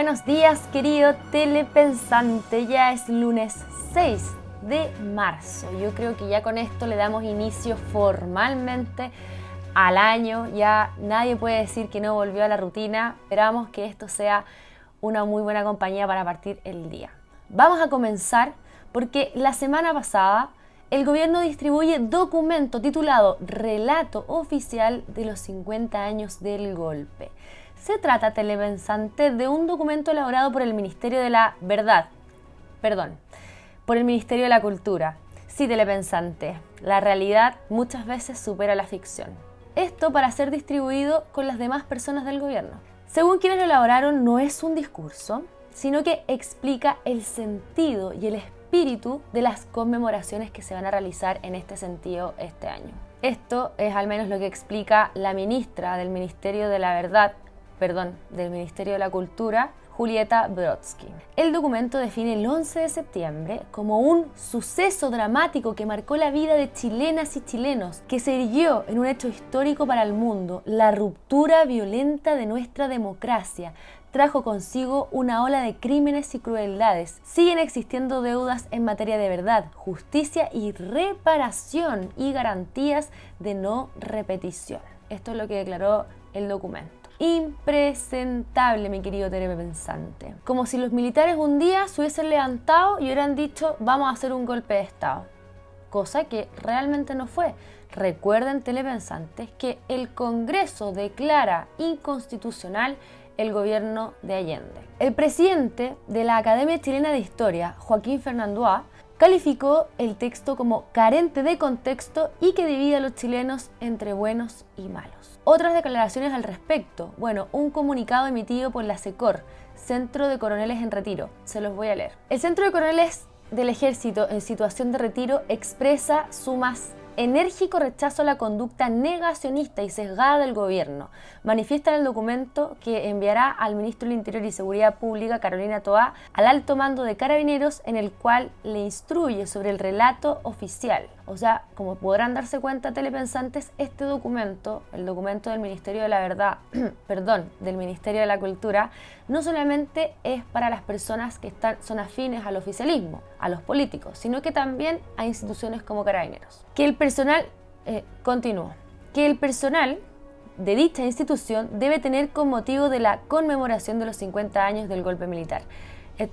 Buenos días, querido telepensante. Ya es lunes 6 de marzo. Yo creo que ya con esto le damos inicio formalmente al año. Ya nadie puede decir que no volvió a la rutina. Esperamos que esto sea una muy buena compañía para partir el día. Vamos a comenzar porque la semana pasada el gobierno distribuye documento titulado Relato Oficial de los 50 años del golpe. Se trata, telepensante, de un documento elaborado por el Ministerio de la Verdad, por el Ministerio de la Cultura. Sí, telepensante, la realidad muchas veces supera la ficción. Esto para ser distribuido con las demás personas del gobierno. Según quienes lo elaboraron, no es un discurso, sino que explica el sentido y el espíritu de las conmemoraciones que se van a realizar en este sentido este año. Esto es al menos lo que explica la ministra del Ministerio de la Verdad, del Ministerio de la Cultura, Julieta Brodsky. El documento define el 11 de septiembre como un suceso dramático que marcó la vida de chilenas y chilenos, que se erigió en un hecho histórico para el mundo. La ruptura violenta de nuestra democracia trajo consigo una ola de crímenes y crueldades. Siguen existiendo deudas en materia de verdad, justicia y reparación y garantías de no repetición. Esto es lo que declaró el documento. Impresentable, mi querido telepensante. Como si los militares un día se hubiesen levantado y hubieran dicho vamos a hacer un golpe de estado. Cosa que realmente no fue. Recuerden, telepensantes, que el Congreso declara inconstitucional el gobierno de Allende. El presidente de la Academia Chilena de Historia, Joaquín Fernandoa, calificó el texto como carente de contexto y que divide a los chilenos entre buenos y malos. Otras declaraciones al respecto. Bueno, un comunicado emitido por la SECOR, Centro de Coroneles en Retiro. Se los voy a leer. El Centro de Coroneles del Ejército en situación de retiro expresa su más enérgico rechazo a la conducta negacionista y sesgada del gobierno. Manifiesta en el documento que enviará al ministro del Interior y Seguridad Pública, Carolina Toá, al alto mando de Carabineros, en el cual le instruye sobre el relato oficial. O sea, como podrán darse cuenta, telepensantes, este documento, el documento del Ministerio de la Verdad, del Ministerio de la Cultura, no solamente es para las personas que son afines al oficialismo, a los políticos, sino que también a instituciones como Carabineros. Que el personal de dicha institución debe tener con motivo de la conmemoración de los 50 años del golpe militar.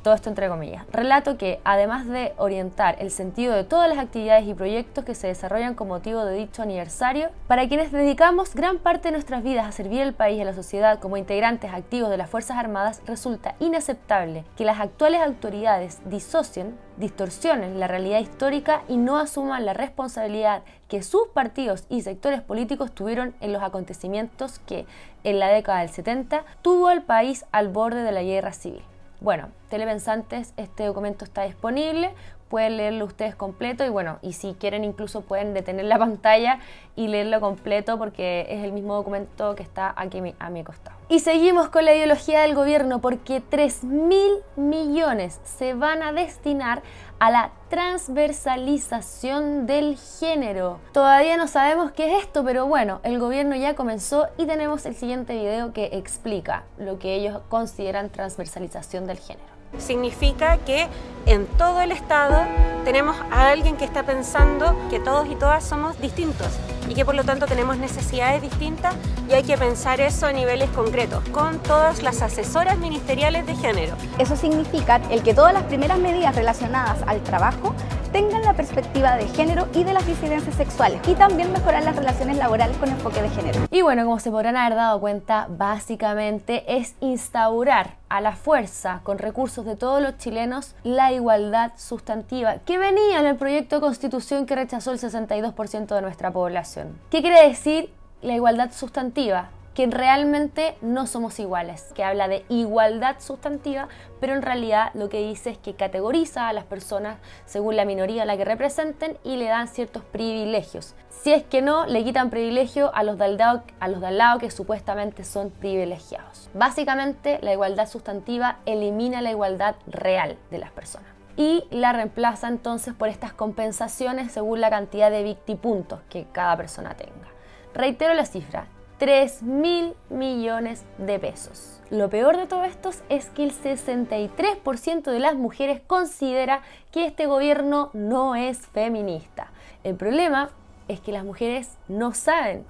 Todo esto entre comillas. Relato que, además de orientar el sentido de todas las actividades y proyectos que se desarrollan con motivo de dicho aniversario, para quienes dedicamos gran parte de nuestras vidas a servir al país y a la sociedad como integrantes activos de las Fuerzas Armadas, resulta inaceptable que las actuales autoridades distorsionen la realidad histórica y no asuman la responsabilidad que sus partidos y sectores políticos tuvieron en los acontecimientos que, en la década del 70, tuvo al país al borde de la guerra civil. Bueno, telepensantes, este documento está disponible, pueden leerlo ustedes completo y si quieren incluso pueden detener la pantalla y leerlo completo porque es el mismo documento que está aquí a mi costado. Y seguimos con la ideología del gobierno porque 3.000 millones se van a destinar a la transversalización del género. Todavía no sabemos qué es esto, pero bueno, el gobierno ya comenzó y tenemos el siguiente video que explica lo que ellos consideran transversalización del género. Significa que en todo el Estado tenemos a alguien que está pensando que todos y todas somos distintos y que por lo tanto tenemos necesidades distintas y hay que pensar eso a niveles concretos, con todas las asesoras ministeriales de género. Eso significa el que todas las primeras medidas relacionadas al trabajo tengan la perspectiva de género y de las disidencias sexuales y también mejorar las relaciones laborales con enfoque de género. Y bueno, como se podrán haber dado cuenta, básicamente es instaurar a la fuerza, con recursos de todos los chilenos, la igualdad sustantiva que venía en el proyecto de constitución que rechazó el 62% de nuestra población. ¿Qué quiere decir la igualdad sustantiva? Que realmente no somos iguales, que habla de igualdad sustantiva, pero en realidad lo que dice es que categoriza a las personas según la minoría a la que representen y le dan ciertos privilegios. Si es que no, le quitan privilegio a los de al lado que supuestamente son privilegiados. Básicamente, la igualdad sustantiva elimina la igualdad real de las personas y la reemplaza entonces por estas compensaciones según la cantidad de victipuntos que cada persona tenga. Reitero la cifra, 3.000 millones de pesos. Lo peor de todo esto es que el 63% de las mujeres considera que este gobierno no es feminista. El problema es que las mujeres no saben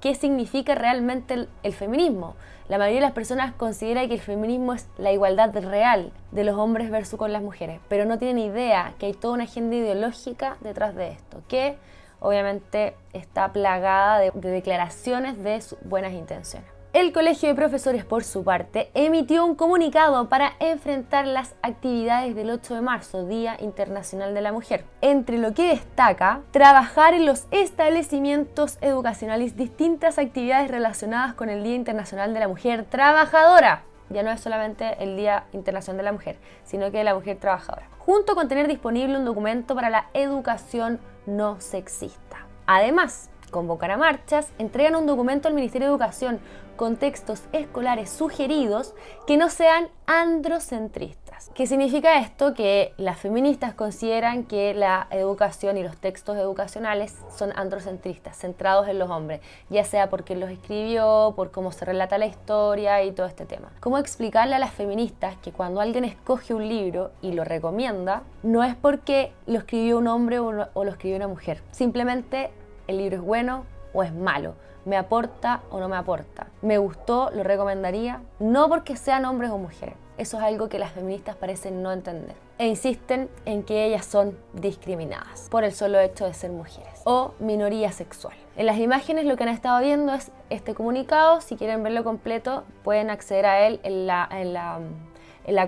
qué significa realmente el feminismo. La mayoría de las personas considera que el feminismo es la igualdad real de los hombres versus con las mujeres, pero no tienen idea que hay toda una agenda ideológica detrás de esto, que obviamente está plagada de declaraciones de buenas intenciones. El Colegio de Profesores, por su parte, emitió un comunicado para enfrentar las actividades del 8 de marzo, Día Internacional de la Mujer. Entre lo que destaca, trabajar en los establecimientos educacionales distintas actividades relacionadas con el Día Internacional de la Mujer Trabajadora. Ya no es solamente el Día Internacional de la Mujer, sino que de la mujer trabajadora. Junto con tener disponible un documento para la educación no sexista. Además, convocan a marchas, entregan un documento al Ministerio de Educación con textos escolares sugeridos que no sean androcentristas. ¿Qué significa esto? Que las feministas consideran que la educación y los textos educacionales son androcentristas, centrados en los hombres, ya sea por quién los escribió, por cómo se relata la historia y todo este tema. ¿Cómo explicarle a las feministas que cuando alguien escoge un libro y lo recomienda, no es porque lo escribió un hombre o lo escribió una mujer? Simplemente el libro es bueno o es malo, me aporta o no me aporta, me gustó, lo recomendaría, no porque sean hombres o mujeres. Eso es algo que las feministas parecen no entender e insisten en que ellas son discriminadas por el solo hecho de ser mujeres o minoría sexual. En las imágenes lo que han estado viendo es este comunicado. Si quieren verlo completo pueden acceder a él en la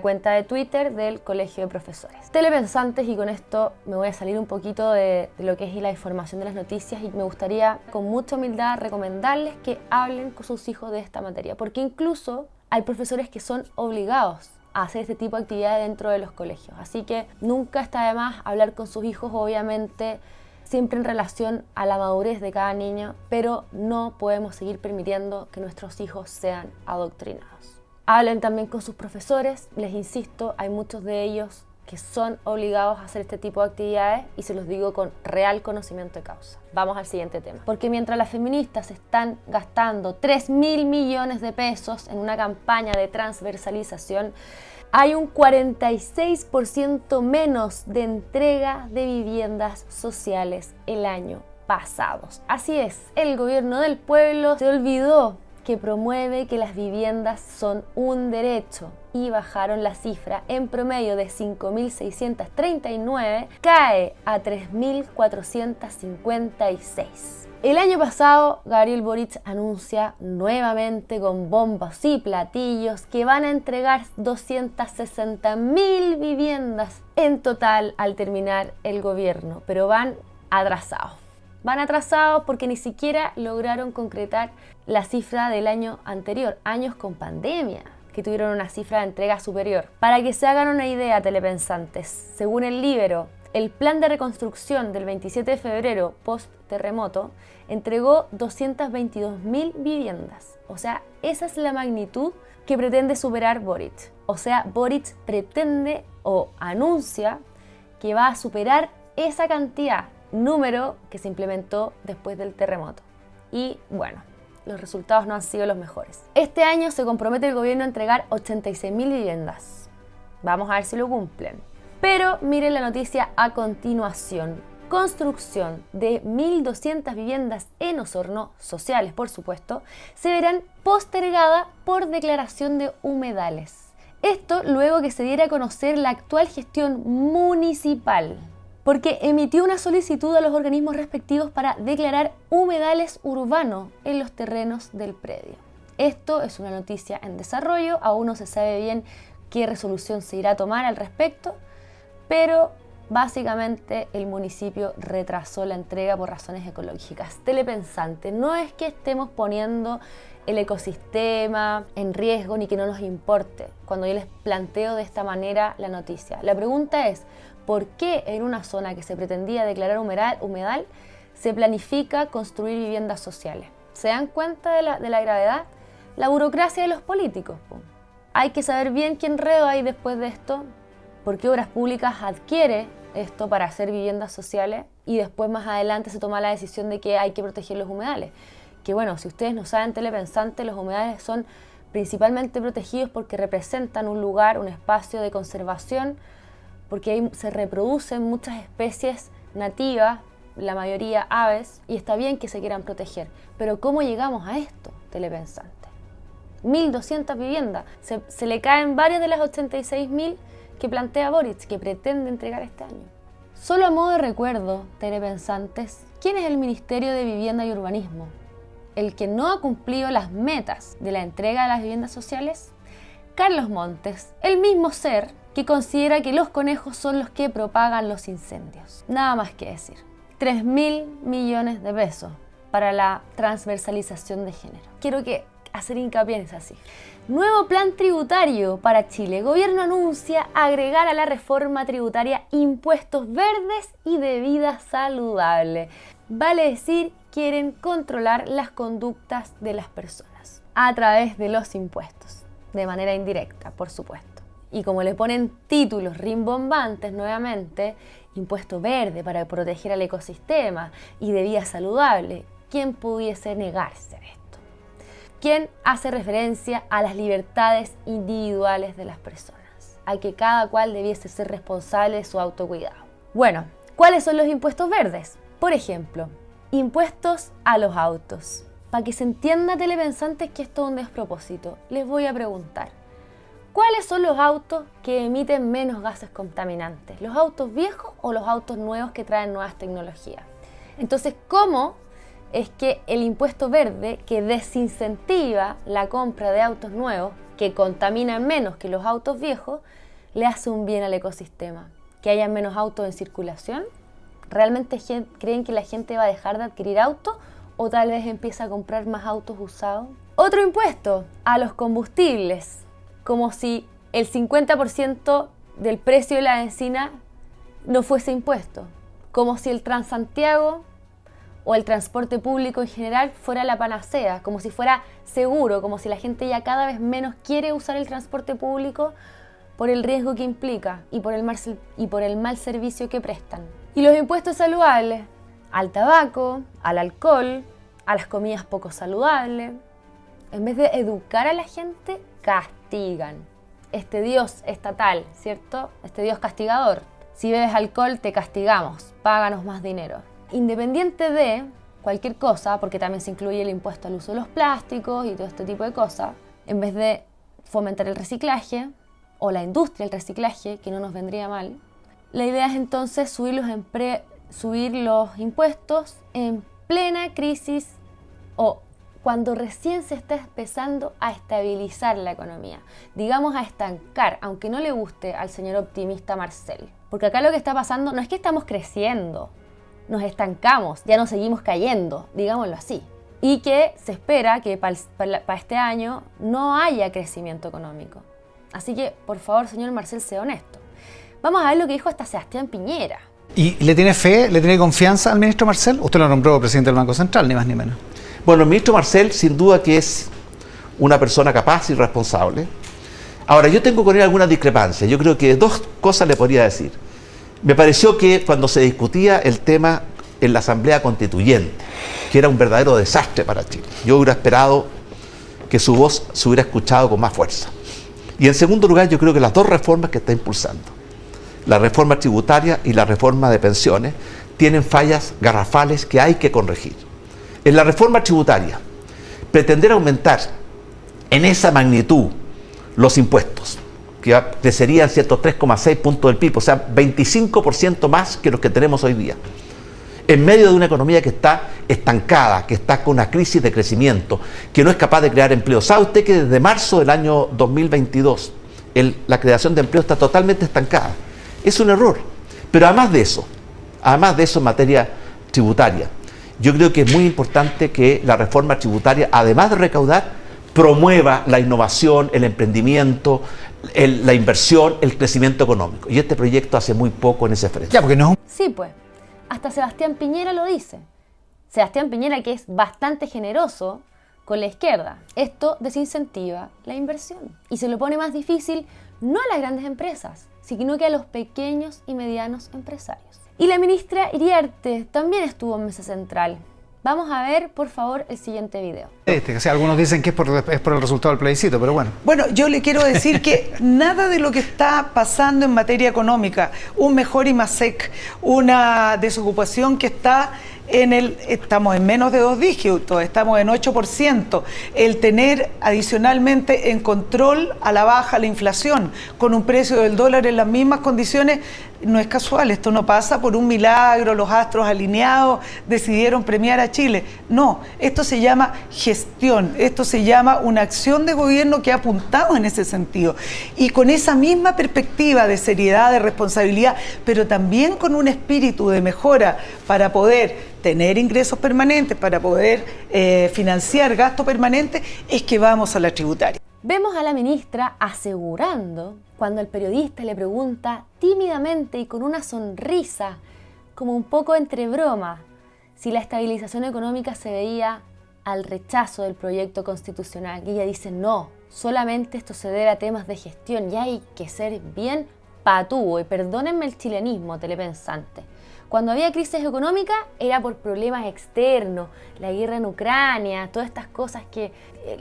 cuenta de Twitter del Colegio de Profesores. Telepensantes, y con esto me voy a salir un poquito de lo que es la información de las noticias, y me gustaría con mucha humildad recomendarles que hablen con sus hijos de esta materia, porque incluso hay profesores que son obligados a hacer este tipo de actividades dentro de los colegios. Así que nunca está de más hablar con sus hijos, obviamente siempre en relación a la madurez de cada niño, pero no podemos seguir permitiendo que nuestros hijos sean adoctrinados. Hablen también con sus profesores, les insisto, hay muchos de ellos que son obligados a hacer este tipo de actividades y se los digo con real conocimiento de causa. Vamos al siguiente tema. Porque mientras las feministas están gastando 3.000 millones de pesos en una campaña de transversalización, hay un 46% menos de entrega de viviendas sociales el año pasado. Así es, el gobierno del pueblo se olvidó que promueve que las viviendas son un derecho y bajaron la cifra en promedio de 5.639, cae a 3.456. El año pasado, Gabriel Boric anuncia nuevamente con bombos y platillos que van a entregar 260.000 viviendas en total al terminar el gobierno, pero van atrasados. Van atrasados porque ni siquiera lograron concretar la cifra del año anterior, años con pandemia, que tuvieron una cifra de entrega superior. Para que se hagan una idea, telepensantes, según el Líbero, el plan de reconstrucción del 27 de febrero post-terremoto entregó 222.000 viviendas. O sea, esa es la magnitud que pretende superar Boric. O sea, Boric pretende o anuncia que va a superar esa cantidad, número que se implementó después del terremoto. Y bueno, los resultados no han sido los mejores. Este año se compromete el gobierno a entregar 86.000 viviendas. Vamos a ver si lo cumplen. Pero miren la noticia a continuación. Construcción de 1.200 viviendas en Osorno, sociales por supuesto, se verán postergada por declaración de humedales. Esto luego que se diera a conocer la actual gestión municipal, porque emitió una solicitud a los organismos respectivos para declarar humedales urbanos en los terrenos del predio. Esto es una noticia en desarrollo, aún no se sabe bien qué resolución se irá a tomar al respecto, pero básicamente el municipio retrasó la entrega por razones ecológicas. Telepensante, no es que estemos poniendo el ecosistema en riesgo ni que no nos importe cuando yo les planteo de esta manera la noticia. La pregunta es, ¿por qué en una zona que se pretendía declarar humedal se planifica construir viviendas sociales? ¿Se dan cuenta de la gravedad? La burocracia de los políticos. Hay que saber bien qué enredo hay después de esto, por qué Obras Públicas adquiere esto para hacer viviendas sociales y después más adelante se toma la decisión de que hay que proteger los humedales. Que bueno, si ustedes no saben, telepensantes, los humedales son principalmente protegidos porque representan un lugar, un espacio de conservación, porque ahí se reproducen muchas especies nativas, la mayoría aves, y está bien que se quieran proteger. Pero ¿cómo llegamos a esto, Telepensante? 1.200 viviendas, se le caen varias de las 86.000 que plantea Boric, que pretende entregar este año. Solo a modo de recuerdo, Telepensantes, ¿quién es el Ministerio de Vivienda y Urbanismo? ¿El que no ha cumplido las metas de la entrega de las viviendas sociales? Carlos Montes, el mismo ser que considera que los conejos son los que propagan los incendios. Nada más que decir. 3.000 millones de pesos para la transversalización de género. Quiero hacer hincapié en esa cifra. Nuevo plan tributario para Chile. Gobierno anuncia agregar a la reforma tributaria impuestos verdes y de vida saludable. Vale decir, quieren controlar las conductas de las personas a través de los impuestos, de manera indirecta, por supuesto. Y como le ponen títulos rimbombantes nuevamente, impuesto verde para proteger al ecosistema y de vida saludable, ¿quién pudiese negarse a esto? ¿Quién hace referencia a las libertades individuales de las personas? A que cada cual debiese ser responsable de su autocuidado. Bueno, ¿cuáles son los impuestos verdes? Por ejemplo, impuestos a los autos. Para que se entienda, Telepensantes, que esto es un despropósito, les voy a preguntar. ¿Cuáles son los autos que emiten menos gases contaminantes? ¿Los autos viejos o los autos nuevos que traen nuevas tecnologías? Entonces, ¿cómo es que el impuesto verde, que desincentiva la compra de autos nuevos, que contaminan menos que los autos viejos, le hace un bien al ecosistema? ¿Que haya menos autos en circulación? ¿Realmente creen que la gente va a dejar de adquirir autos o tal vez empieza a comprar más autos usados? Otro impuesto, a los combustibles. Como si el 50% del precio de la benzina no fuese impuesto. Como si el Transantiago o el transporte público en general fuera la panacea, como si fuera seguro, como si la gente ya cada vez menos quiere usar el transporte público por el riesgo que implica y por el mal servicio que prestan. Y los impuestos saludables, al tabaco, al alcohol, a las comidas poco saludables. En vez de educar a la gente, castigan. Este Dios estatal, ¿cierto? Este Dios castigador. Si bebes alcohol, te castigamos, páganos más dinero. Independiente de cualquier cosa, porque también se incluye el impuesto al uso de los plásticos y todo este tipo de cosas, en vez de fomentar el reciclaje o la industria del reciclaje, que no nos vendría mal, la idea es entonces subir los impuestos en plena crisis o cuando recién se está empezando a estabilizar la economía, digamos a estancar, aunque no le guste al señor optimista Marcel. Porque acá lo que está pasando no es que estamos creciendo, nos estancamos, ya no seguimos cayendo, digámoslo así. Y que se espera que para este año no haya crecimiento económico. Así que, por favor, señor Marcel, sea honesto. Vamos a ver lo que dijo hasta Sebastián Piñera. ¿Y le tiene fe, le tiene confianza al ministro Marcel? Usted lo nombró presidente del Banco Central, ni más ni menos. Bueno, el ministro Marcel sin duda que es una persona capaz y responsable. Ahora, yo tengo con él algunas discrepancias. Yo creo que dos cosas le podría decir. Me pareció que cuando se discutía el tema en la Asamblea Constituyente, que era un verdadero desastre para Chile, yo hubiera esperado que su voz se hubiera escuchado con más fuerza. Y en segundo lugar, yo creo que las dos reformas que está impulsando, la reforma tributaria y la reforma de pensiones, tienen fallas garrafales que hay que corregir. En la reforma tributaria, pretender aumentar en esa magnitud los impuestos, que crecerían ciertos 3,6 puntos del PIB, o sea, 25% más que los que tenemos hoy día. En medio de una economía que está estancada, que está con una crisis de crecimiento, que no es capaz de crear empleo. ¿Sabe usted que desde marzo del año 2022 la creación de empleo está totalmente estancada? Es un error. Pero además de eso en materia tributaria, yo creo que es muy importante que la reforma tributaria, además de recaudar, promueva la innovación, el emprendimiento, la inversión, el crecimiento económico. Y este proyecto hace muy poco en ese frente. Ya, porque no. Sí, pues. Hasta Sebastián Piñera lo dice. Sebastián Piñera, que es bastante generoso con la izquierda. Esto desincentiva la inversión y se lo pone más difícil no a las grandes empresas, sino que a los pequeños y medianos empresarios. Y la ministra Iriarte también estuvo en Mesa Central Vamos a ver, por favor, el siguiente video. O sea, algunos dicen que es por el resultado del plebiscito, pero bueno. Bueno, yo le quiero decir que nada de lo que está pasando en materia económica, un mejor IMASEC, una desocupación que está estamos en menos de 2 dígitos, estamos en 8%, el tener adicionalmente en control a la baja la inflación, con un precio del dólar en las mismas condiciones, no es casual, esto no pasa por un milagro, los astros alineados decidieron premiar a Chile. No, esto se llama gestión, esto se llama una acción de gobierno que ha apuntado en ese sentido. Y con esa misma perspectiva de seriedad, de responsabilidad, pero también con un espíritu de mejora para poder tener ingresos permanentes, para poder financiar gasto permanente, es que vamos a la tributaria. Vemos a la ministra asegurando, cuando el periodista le pregunta tímidamente y con una sonrisa, como un poco entre broma, si la estabilización económica se veía al rechazo del proyecto constitucional. Y ella dice, no, solamente esto se debe a temas de gestión y hay que ser bien patúo. Y perdónenme el chilenismo telepensante. Cuando había crisis económica era por problemas externos, la guerra en Ucrania, todas estas cosas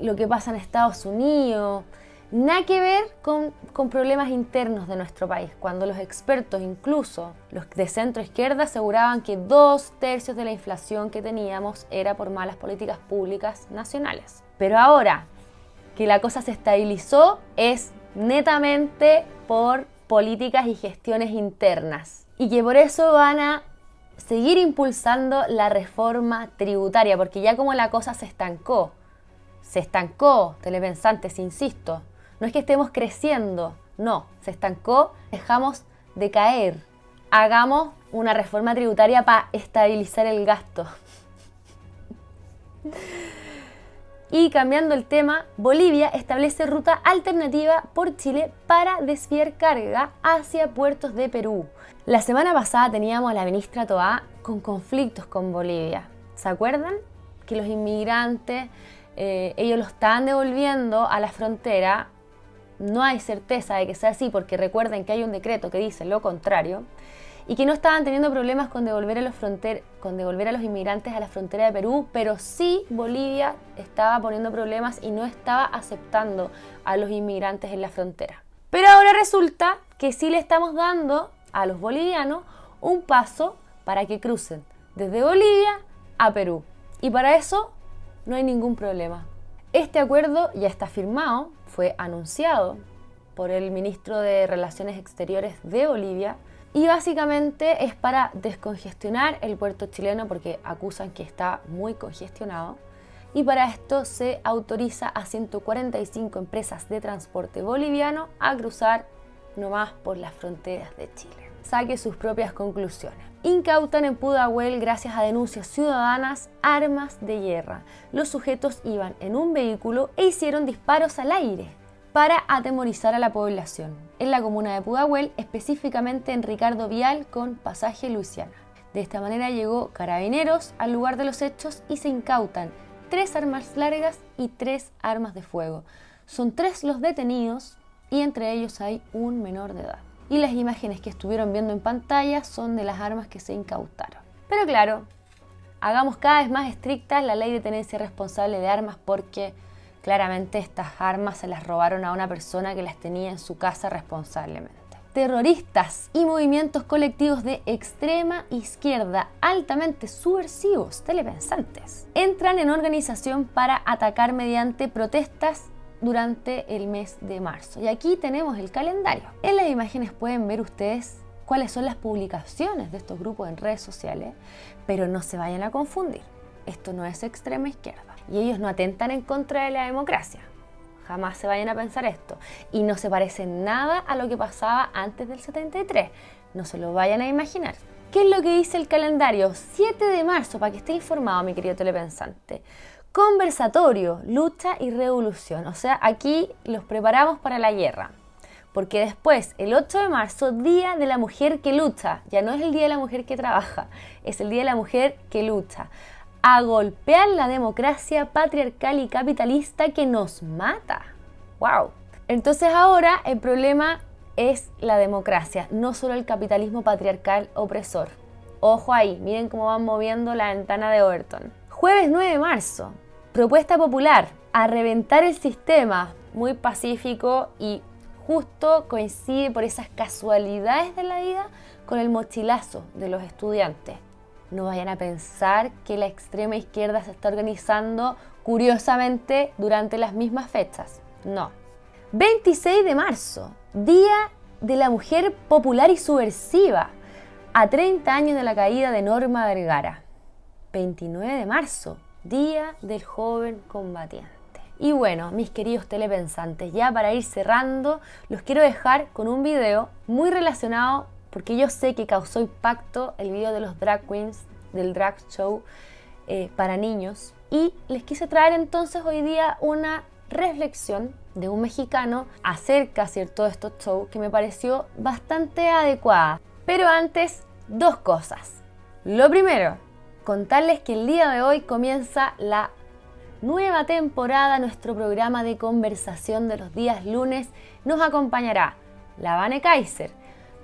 lo que pasa en Estados Unidos, nada que ver con problemas internos de nuestro país, cuando los expertos, incluso los de centro izquierda, aseguraban que 2/3 de la inflación que teníamos era por malas políticas públicas nacionales. Pero ahora que la cosa se estabilizó es netamente por políticas y gestiones internas. Y que por eso van a seguir impulsando la reforma tributaria, porque ya como la cosa se estancó, telepensantes, insisto, no es que estemos creciendo, no, se estancó, dejamos de caer. Hagamos una reforma tributaria para estabilizar el gasto. Y cambiando el tema, Bolivia establece ruta alternativa por Chile para desviar carga hacia puertos de Perú. La semana pasada teníamos a la ministra Toá con conflictos con Bolivia. ¿Se acuerdan? Que los inmigrantes, ellos los estaban devolviendo a la frontera. No hay certeza de que sea así porque recuerden que hay un decreto que dice lo contrario. Y que no estaban teniendo problemas con devolver a los inmigrantes a la frontera de Perú, pero sí Bolivia estaba poniendo problemas y no estaba aceptando a los inmigrantes en la frontera. Pero ahora resulta que sí le estamos dando a los bolivianos un paso para que crucen desde Bolivia a Perú. Y para eso no hay ningún problema. Este acuerdo ya está firmado, fue anunciado por el ministro de Relaciones Exteriores de Bolivia, y básicamente es para descongestionar el puerto chileno porque acusan que está muy congestionado. Y para esto se autoriza a 145 empresas de transporte boliviano a cruzar nomás por las fronteras de Chile. Saque sus propias conclusiones. Incautan en Pudahuel, gracias a denuncias ciudadanas, armas de guerra. Los sujetos iban en un vehículo e hicieron disparos al aire para atemorizar a la población, en la comuna de Pudahuel, específicamente en Ricardo Vial con pasaje Luisiana. De esta manera llegó Carabineros al lugar de los hechos y se incautan 3 armas largas y 3 armas de fuego. Son 3 los detenidos y entre ellos hay un menor de edad. Y las imágenes que estuvieron viendo en pantalla son de las armas que se incautaron. Pero claro, hagamos cada vez más estricta la ley de tenencia responsable de armas porque claramente estas armas se las robaron a una persona que las tenía en su casa responsablemente. Terroristas y movimientos colectivos de extrema izquierda altamente subversivos, telepensantes, entran en organización para atacar mediante protestas durante el mes de marzo. Y aquí tenemos el calendario. En las imágenes pueden ver ustedes cuáles son las publicaciones de estos grupos en redes sociales, pero no se vayan a confundir. Esto no es extrema izquierda. Y ellos no atentan en contra de la democracia. Jamás se vayan a pensar esto. Y no se parece nada a lo que pasaba antes del 73. No se lo vayan a imaginar. ¿Qué es lo que dice el calendario? 7 de marzo, para que esté informado, mi querido telepensante. Conversatorio, lucha y revolución. O sea, aquí los preparamos para la guerra. Porque después, el 8 de marzo, Día de la Mujer que Lucha. Ya no es el Día de la Mujer que trabaja, es el Día de la Mujer que lucha. A golpear la democracia patriarcal y capitalista que nos mata. ¡Wow! Entonces ahora el problema es la democracia, no solo el capitalismo patriarcal opresor. Ojo ahí, miren cómo van moviendo la ventana de Overton. Jueves 9 de marzo, propuesta popular, a reventar el sistema, muy pacífico y justo coincide por esas casualidades de la vida con el mochilazo de los estudiantes. No vayan a pensar que la extrema izquierda se está organizando curiosamente durante las mismas fechas. No. 26 de marzo, Día de la Mujer Popular y Subversiva, a 30 años de la caída de Norma Vergara. 29 de marzo, Día del Joven Combatiente. Y bueno, mis queridos telepensantes, ya para ir cerrando, los quiero dejar con un video muy relacionado, porque yo sé que causó impacto el video de los drag queens, del drag show para niños. Y les quise traer entonces hoy día una reflexión de un mexicano acerca, ¿cierto?, de estos shows que me pareció bastante adecuada. Pero antes, dos cosas. Lo primero, contarles que el día de hoy comienza la nueva temporada. Nuestro programa de conversación de los días lunes nos acompañará la Vane Kaiser,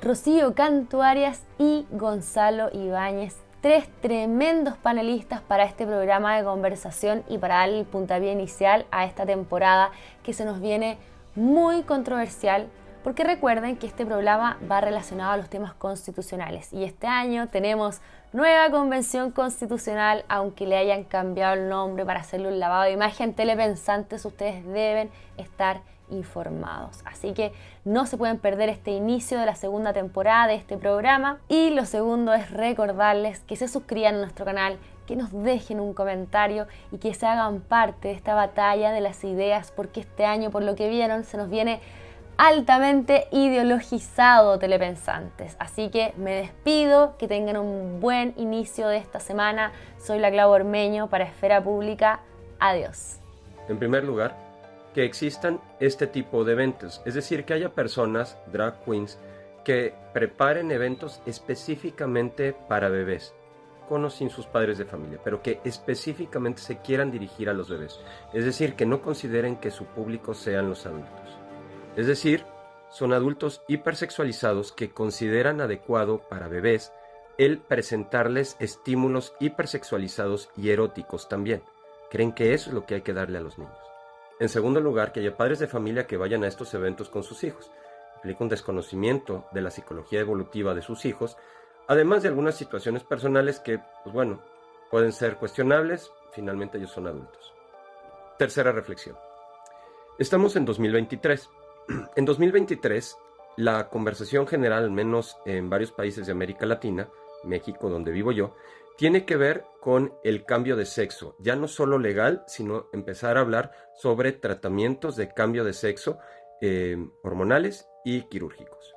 Rocío Cantu Arias y Gonzalo Ibáñez, tres tremendos panelistas para este programa de conversación y para darle el puntapié inicial a esta temporada que se nos viene muy controversial, porque recuerden que este programa va relacionado a los temas constitucionales y este año tenemos nueva convención constitucional, aunque le hayan cambiado el nombre para hacerle un lavado de imagen. Telepensantes, ustedes deben estar informados, así que no se pueden perder este inicio de la segunda temporada de este programa. Y lo segundo es recordarles que se suscriban a nuestro canal, que nos dejen un comentario y que se hagan parte de esta batalla de las ideas, porque este año, por lo que vieron, se nos viene altamente ideologizado, telepensantes. Así que me despido, que tengan un buen inicio de esta semana. Soy la Clau Ormeño para Esfera Pública. Adiós. En primer lugar, que existan este tipo de eventos, es decir, que haya personas, drag queens, que preparen eventos específicamente para bebés, con o sin sus padres de familia, pero que específicamente se quieran dirigir a los bebés, es decir, que no consideren que su público sean los adultos. Es decir, son adultos hipersexualizados que consideran adecuado para bebés el presentarles estímulos hipersexualizados y eróticos también. Creen que eso es lo que hay que darle a los niños. En segundo lugar, que haya padres de familia que vayan a estos eventos con sus hijos. Implica un desconocimiento de la psicología evolutiva de sus hijos, además de algunas situaciones personales que, pues bueno, pueden ser cuestionables. Finalmente ellos son adultos. Tercera reflexión. Estamos en 2023. En 2023, la conversación general, al menos en varios países de América Latina, México, donde vivo yo, tiene que ver con el cambio de sexo, ya no solo legal, sino empezar a hablar sobre tratamientos de cambio de sexo hormonales y quirúrgicos.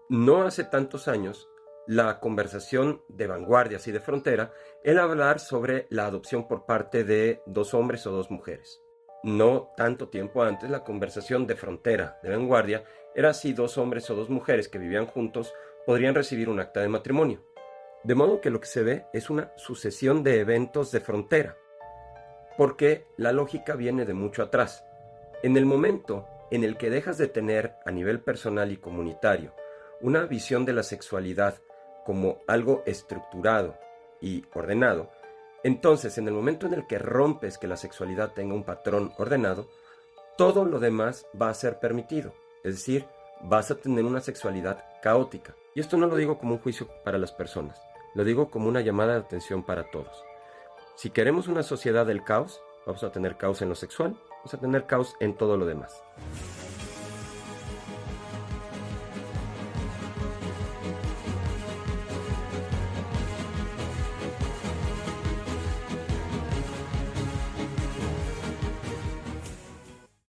No hace tantos años, la conversación de vanguardias y de frontera era hablar sobre la adopción por parte de 2 hombres o 2 mujeres. No tanto tiempo antes, la conversación de frontera, de vanguardia, era si 2 hombres o 2 mujeres que vivían juntos podrían recibir un acta de matrimonio. De modo que lo que se ve es una sucesión de eventos de frontera, porque la lógica viene de mucho atrás. En el momento en el que dejas de tener a nivel personal y comunitario una visión de la sexualidad como algo estructurado y ordenado, entonces en el momento en el que rompes que la sexualidad tenga un patrón ordenado, todo lo demás va a ser permitido, es decir, vas a tener una sexualidad caótica. Y esto no lo digo como un juicio para las personas, lo digo como una llamada de atención para todos. Si queremos una sociedad del caos, vamos a tener caos en lo sexual, vamos a tener caos en todo lo demás.